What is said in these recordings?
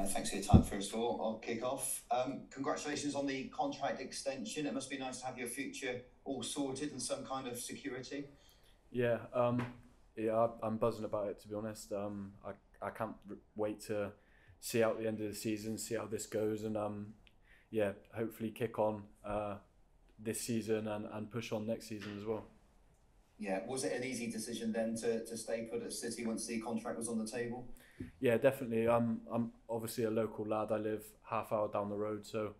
Thanks for your time, first of all. I'll kick off. Congratulations on the contract extension. It must be nice to have your future all sorted and some kind of security. Yeah, I'm buzzing about it, to be honest. I can't wait to see out the end of the season, see how this goes, and yeah, hopefully kick on this season and push on next season as well. Yeah, was it an easy decision then to stay put at City once the contract was on the table? Yeah, definitely. I'm obviously a local lad. I live half hour down the road, so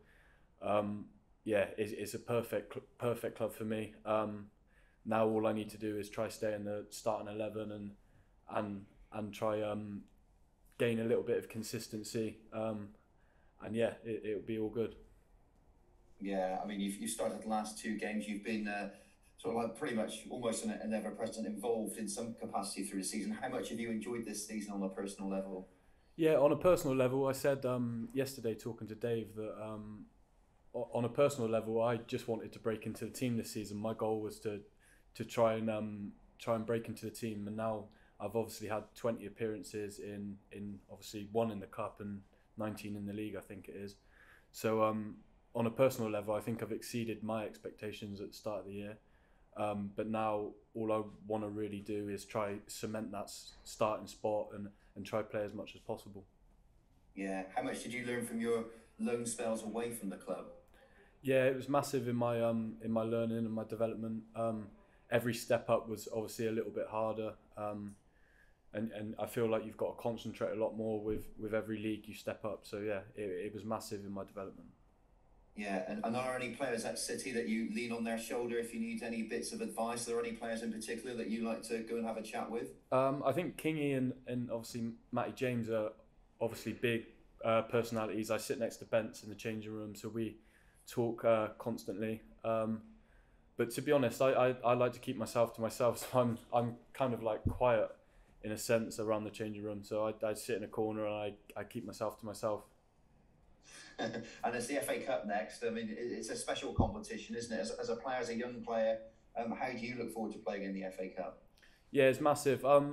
yeah, it's a perfect club for me. Now all I need to do is try stay in the starting 11 and and try gain a little bit of consistency. And yeah, it'll be all good. Yeah, I mean, you've started the last two games. You've been sort of like pretty much almost an ever-present involved in some capacity through the season. How much have you enjoyed this season on a personal level? Yeah, on a personal level, I said yesterday talking to Dave that on a personal level, I just wanted to break into the team this season. My goal was to try and break into the team, and now I've obviously had 20 appearances in obviously one in the cup and 19 in the league, I think it is. So on a personal level, I think I've exceeded my expectations at the start of the year. But now all I want to really do is try cement that starting spot and try play as much as possible. Yeah, how much did you learn from your loan spells away from the club? Yeah, it was massive in my learning and my development. Every step up was obviously a little bit harder, and I feel like you've got to concentrate a lot more with every league you step up. So yeah, it was massive in my development. Yeah, and are there any players at City that you lean on their shoulder if you need any bits of advice? Are there any players in particular that you like to go and have a chat with? I think Kingy and obviously Matty James are obviously big personalities. I sit next to Bents in the changing room, so we talk constantly. But to be honest, I like to keep myself to myself, so I'm kind of like quiet in a sense around the changing room. So I sit in a corner and I keep myself to myself. And it's the FA Cup next. I mean, it's a special competition, isn't it? As a player, as a young player, how do you look forward to playing in the FA Cup? Yeah, it's massive. I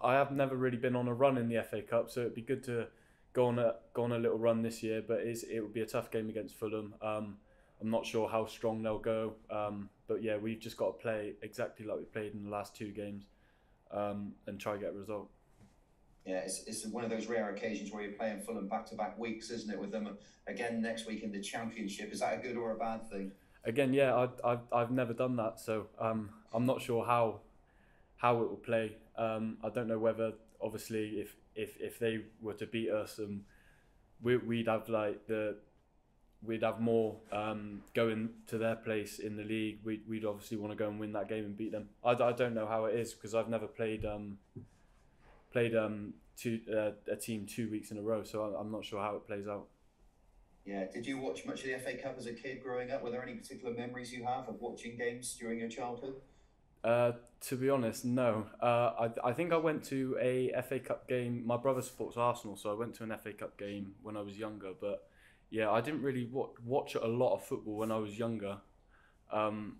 have never really been on a run in the FA Cup, so it'd be good to go on a little run this year. But it would be a tough game against Fulham. I'm not sure how strong they'll go. But yeah, we've just got to play exactly like we played in the last two games, and try to get a result. Yeah, it's one of those rare occasions where you're playing Fulham back to back weeks, isn't it? With them again next week in the Championship. Is that a good or a bad thing? Again, yeah, I've never done that, so I'm not sure how it will play. I don't know whether obviously if they were to beat us, we'd have like we'd have more going to their place in the league. We'd obviously want to go and win that game and beat them. I don't know how it is because I've never played a team 2 weeks in a row, so I'm not sure how it plays out. Yeah. Did you watch much of the FA Cup as a kid growing up? Were there any particular memories you have of watching games during your childhood? To be honest, no. I think I went to a FA Cup game. My brother supports Arsenal, so I went to an FA Cup game when I was younger. But yeah, I didn't really watch a lot of football when I was younger, um,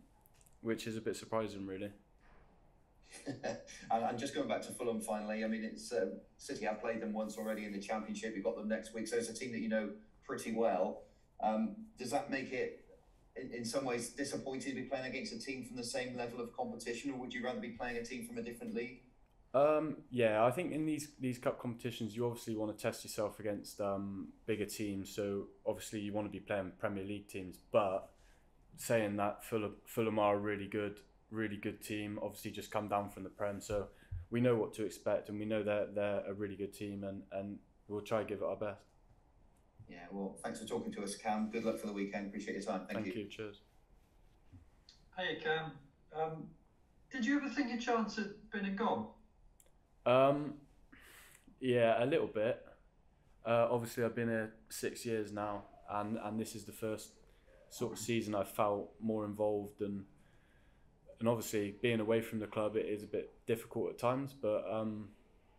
which is a bit surprising, really. And just going back to Fulham finally, I mean, it's City have played them once already in the Championship. You've got them next week, so it's a team that you know pretty well. Does that make it, in some ways, disappointing to be playing against a team from the same level of competition, or would you rather be playing a team from a different league? Yeah, I think in these cup competitions, you obviously want to test yourself against bigger teams. So obviously you want to be playing Premier League teams. But saying that, Fulham are a really good team. Obviously, just come down from the Prem, so we know what to expect, and we know they're a really good team, and we'll try to give it our best. Yeah, well, thanks for talking to us, Cam. Good luck for the weekend. Appreciate your time. Thank Thank you. you. Cheers. Hey Cam, um, did you ever think your chance had been and gone? Um, yeah, a little bit. Obviously, I've been here 6 years now, and this is the first sort of season I've felt more involved and obviously being away from the club it is a bit difficult at times. But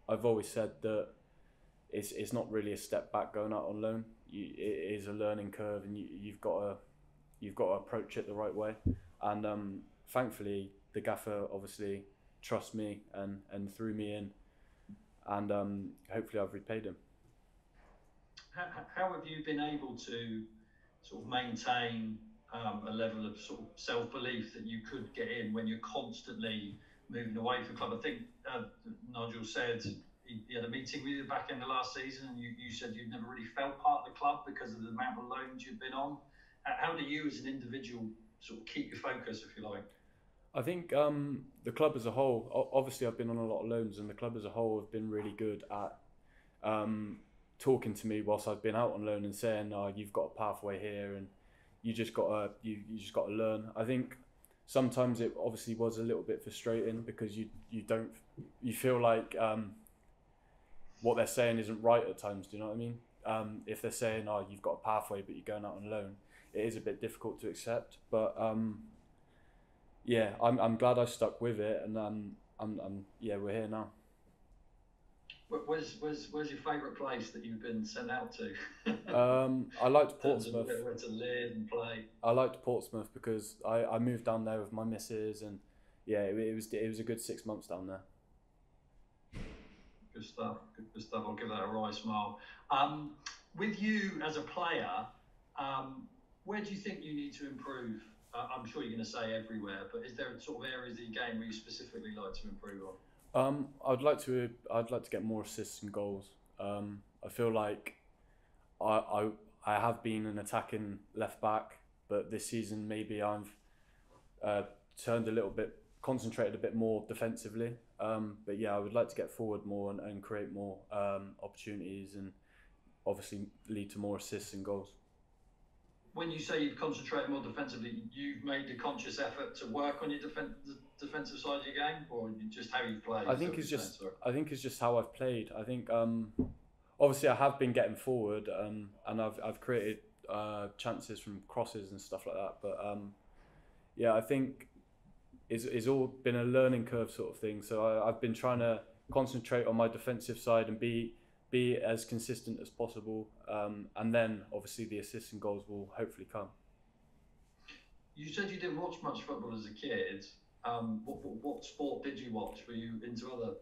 I've always said that it's not really a step back going out on loan. It is a learning curve, and you've got to approach it the right way. And thankfully, the gaffer obviously trusts me and threw me in, and hopefully I've repaid him. how have you been able to sort of maintain a level of sort of self-belief that you could get in when you're constantly moving away from the club? I think Nigel said he had a meeting with you back in the last season, and you said you'd never really felt part of the club because of the amount of loans you'd been on. How do you, as an individual, sort of keep your focus, if you like? I think the club as a whole, obviously I've been on a lot of loans, and the club as a whole have been really good at talking to me whilst I've been out on loan and saying, "Oh, you've got a pathway here, and you just got to learn." I think sometimes it obviously was a little bit frustrating because you feel like what they're saying isn't right at times. Do you know what I mean? If they're saying, "Oh, you've got a pathway, but you're going out on loan," it is a bit difficult to accept. But yeah, I'm glad I stuck with it, and we're here now. Where's your favourite place that you've been sent out to? I liked Portsmouth. Where to live and play. I liked Portsmouth because I moved down there with my missus, and yeah, it was a good 6 months down there. Good stuff. Good stuff. I'll give that a wry smile. With you as a player, where do you think you need to improve? I'm sure you're going to say everywhere, but is there sort of areas of your game where you specifically like to improve on? I'd like to get more assists and goals. I feel like I have been an attacking left back, but this season maybe I've turned a little bit, concentrated a bit more defensively. But yeah, I would like to get forward more and create more opportunities, and obviously lead to more assists and goals. When you say you've concentrated more defensively, you've made a conscious effort to work on your defensive side of your game, or just how you play? I think it's just how I've played. I think obviously I have been getting forward, and I've created chances from crosses and stuff like that. But yeah, I think it's all been a learning curve sort of thing. So I've been trying to concentrate on my defensive side and be as consistent as possible, and then obviously the assists and goals will hopefully come. You said you didn't watch much football as a kid. What sport did you watch? Were you into other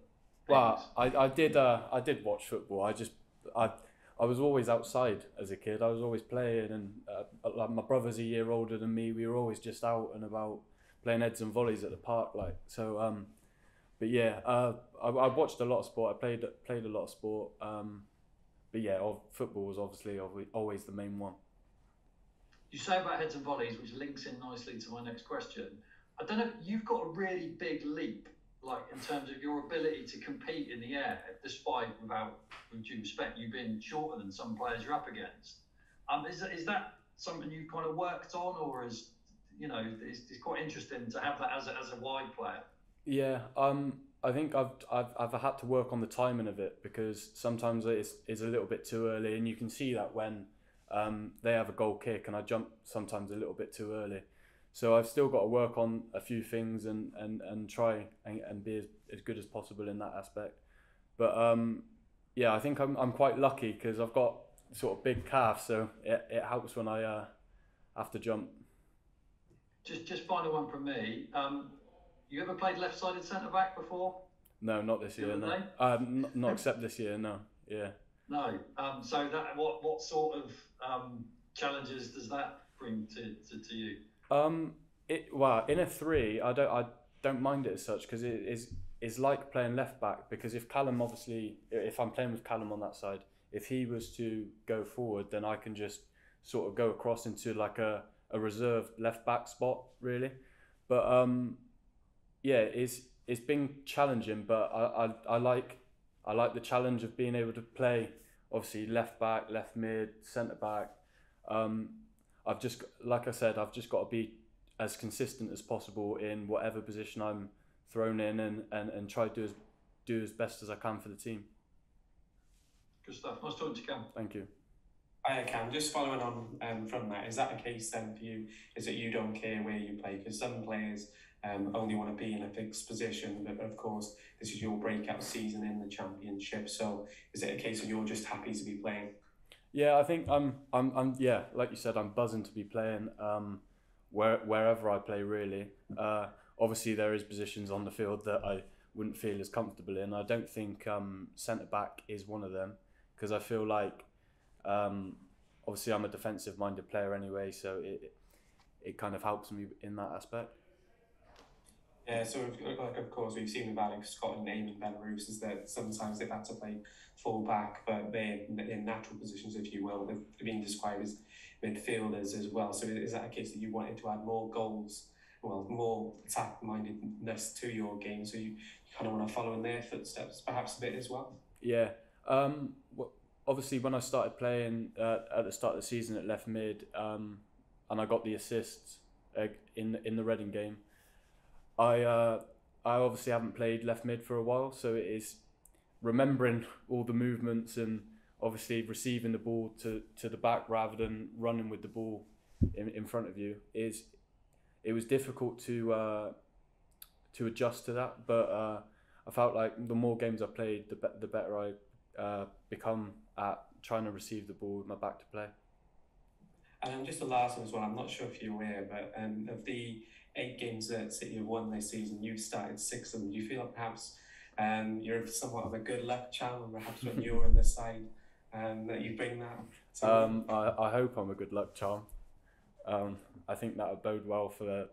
things? Well, I did watch football. I was always outside as a kid. I was always playing, and like my brother's a year older than me. We were always just out and about playing heads and volleys at the park, like so. But yeah, I watched a lot of sport. I played a lot of sport. But yeah, football was obviously always the main one. You say about heads and volleys, which links in nicely to my next question. I don't know, you've got a really big leap, like in terms of your ability to compete in the air, despite, with due respect, you being shorter than some players you're up against. Is that something you've kind of worked on, or is, it's quite interesting to have that as a wide player? Yeah, I think I've had to work on the timing of it, because sometimes it's a little bit too early, and you can see that when they have a goal kick and I jump sometimes a little bit too early. So I've still got to work on a few things and try and be as good as possible in that aspect. But yeah, I think I'm quite lucky because I've got sort of big calves, so it helps when I have to jump. Just final one from me. You ever played left-sided centre-back before? No, not this year. No, not except this year. No, yeah. No. So that what sort of challenges does that bring to you? Well, in a 3, I don't mind it as such, because it's like playing left back, because if I'm playing with Callum on that side, if he was to go forward, then I can just sort of go across into like a reserved left back spot, really. But yeah, it's been challenging, but I like the challenge of being able to play obviously left back, left mid, centre back. I've just got to be as consistent as possible in whatever position I'm thrown in, and try to do as best as I can for the team. Good stuff. Nice talking to you, Cam. Thank you. Hi, Cam. Just following on from that, is that the case then for you? Is it you don't care where you play? Because some players only want to be in a fixed position, but of course this is your breakout season in the Championship. So is it a case of you're just happy to be playing? Yeah, I think I'm yeah, like you said, I'm buzzing to be playing wherever I play, really. Obviously there is positions on the field that I wouldn't feel as comfortable in. I don't think centre back is one of them, because I feel like Obviously, I'm a defensive-minded player anyway, so it kind of helps me in that aspect. Yeah, so of course we've seen with Alex Scott and Eamon Belarus is that sometimes they've had to play full back, but they're in natural positions, if you will. They've been described as midfielders as well. So is that a case that you wanted to add more goals, well, more attack-mindedness to your game? So you kind of want to follow in their footsteps, perhaps a bit as well. Yeah. Obviously, when I started playing at the start of the season at left mid, and I got the assists in the Reading game. I obviously haven't played left mid for a while, so it is remembering all the movements and obviously receiving the ball to the back rather than running with the ball in front of you. It was difficult to adjust to that, but I felt like the more games I played, the better I become at trying to receive the ball with my back to play. And just the last one as well, I'm not sure if you're aware, but of the 8 games that City have won this season, you've started 6 of them. Do you feel like perhaps you're somewhat of a good luck charm, perhaps when you're on this side, that you bring that? I hope I'm a good luck charm. I think that would bode well for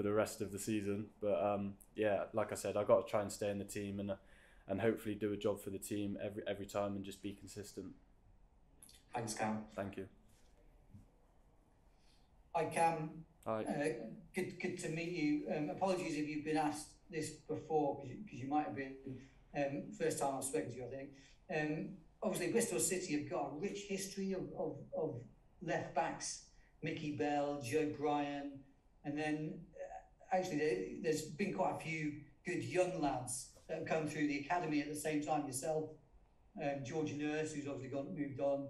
the rest of the season. But yeah, like I said, I got to try and stay in the team and hopefully do a job for the team every time and just be consistent. Thanks, Cam. Thank you. Hi, Cam. Hi. Good to meet you. Apologies if you've been asked this before, because you might have been first time I've spoken to you, I think. Obviously, Bristol City have got a rich history of left backs. Mickey Bell, Joe Bryan, and then actually there's been quite a few good young lads that have come through the academy at the same time. Yourself, George Nurse, who's obviously moved on,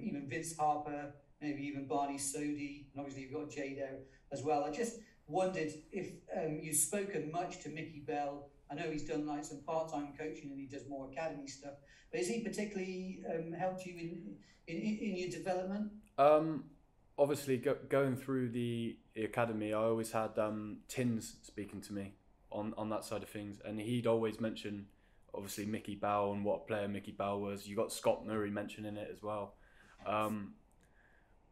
even Vince Harper, maybe even Barney Sodi, and obviously you've got Jay there as well. I just wondered if you've spoken much to Mickey Bell. I know he's done like some part-time coaching and he does more academy stuff, but has he particularly helped you in your development? Obviously, going through the academy, I always had Tins speaking to me on that side of things, and he'd always mention obviously Mickey Bell and what a player Mickey Bell was. You got Scott Murray mentioning it as well.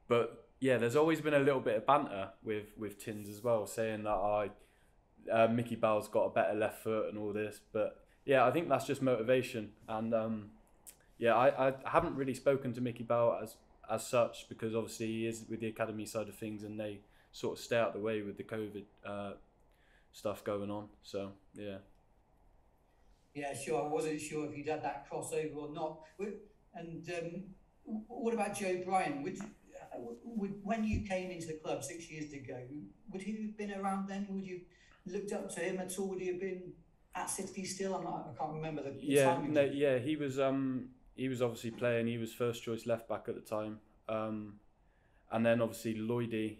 But yeah, there's always been a little bit of banter with Tins as well, saying that Mickey Bell's got a better left foot and all this. But yeah, I think that's just motivation. And yeah, I haven't really spoken to Mickey Bell as such, because obviously he is with the academy side of things and they sort of stay out the way with the COVID stuff going on. So yeah. Yeah, sure. I wasn't sure if you'd had that crossover or not. And what about Joe Bryan? When you came into the club 6 years ago, would he have been around then? Would you looked up to him at all? Would he have been at City still? I can't remember the time. Yeah, he was obviously playing. He was first choice left back at the time, and then obviously Lloyd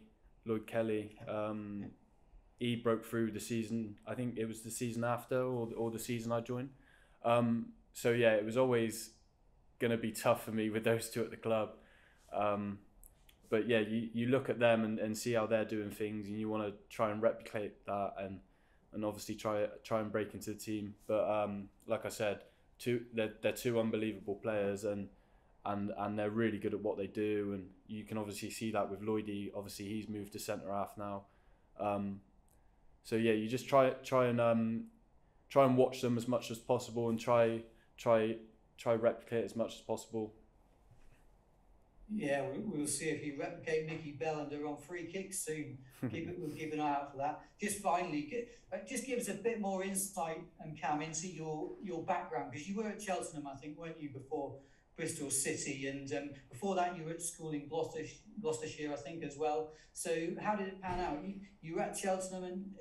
Kelly. He broke through the season. I think it was the season after, or the season I joined. So yeah, it was always going to be tough for me with those two at the club. But yeah, you look at them and see how they're doing things, and you want to try and replicate that, and obviously try and break into the team. But like I said, they're two unbelievable players, and they're really good at what they do, and you can obviously see that with Lloydie. Obviously, he's moved to centre half now. So yeah, you just try and watch them as much as possible, and try replicate as much as possible. Yeah, we'll see if you replicate Mickey Bell and they're on free kicks soon. We'll keep an eye out for that. Just finally, just give us a bit more insight, Cam, into your background, because you were at Cheltenham, I think, weren't you, before Bristol City, and before that you were at school in Gloucestershire, I think, as well. So how did it pan out? You were at Cheltenham, and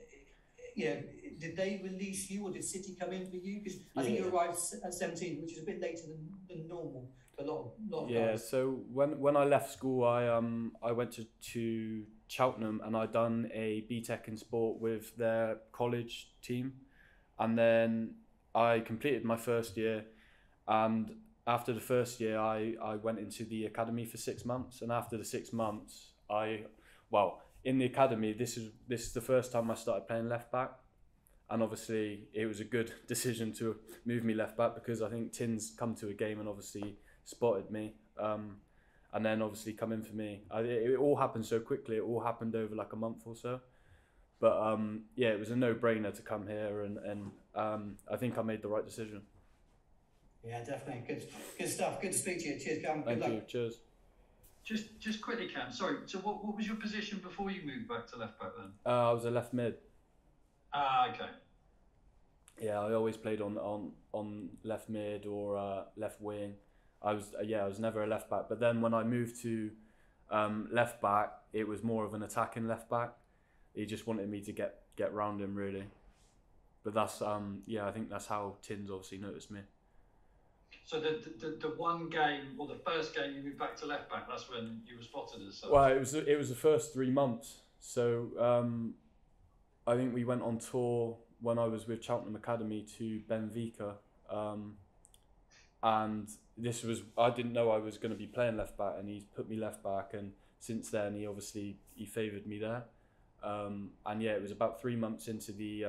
did they release you, or did City come in for you? Because I think you arrived at 17, which is a bit later than normal. A lot of guys. So when I left school, I went to Cheltenham, and I done a BTEC in sport with their college team, and then I completed my first year, and after the first year I went into the academy for 6 months, and after the 6 months in the academy, this is the first time I started playing left back, and obviously it was a good decision to move me left back, because I think Tin's come to a game and obviously spotted me, and then obviously come in for me. It all happened so quickly. It all happened over like a month or so. But yeah, it was a no-brainer to come here, and I think I made the right decision. Yeah, definitely. Good stuff. Good to speak to you. Cheers, Cam. Good luck. Thank you. Cheers. Just quickly, Cam. Sorry. So what was your position before you moved back to left back then? I was a left mid. Ah, okay. Yeah, I always played on left mid or left wing. I was never a left back. But then when I moved to left back, it was more of an attacking left back. He just wanted me to get round him really. But that's I think that's how Tins obviously noticed me. So the one game or the first game you moved back to left back, that's when you were spotted as such? Well, it was the first 3 months. So I think we went on tour when I was with Cheltenham Academy to Benfica, and I didn't know I was going to be playing left back, and he's put me left back, and since then he favoured me there, and yeah, it was about 3 months into the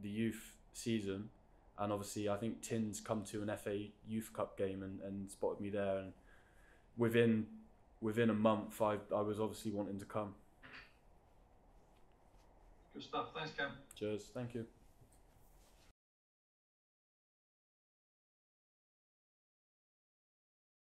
youth season, and obviously I think Tins come to an FA Youth Cup game and spotted me there, and within a month I was obviously wanting to come. Good stuff. Thanks, Cam. Cheers. Thank you.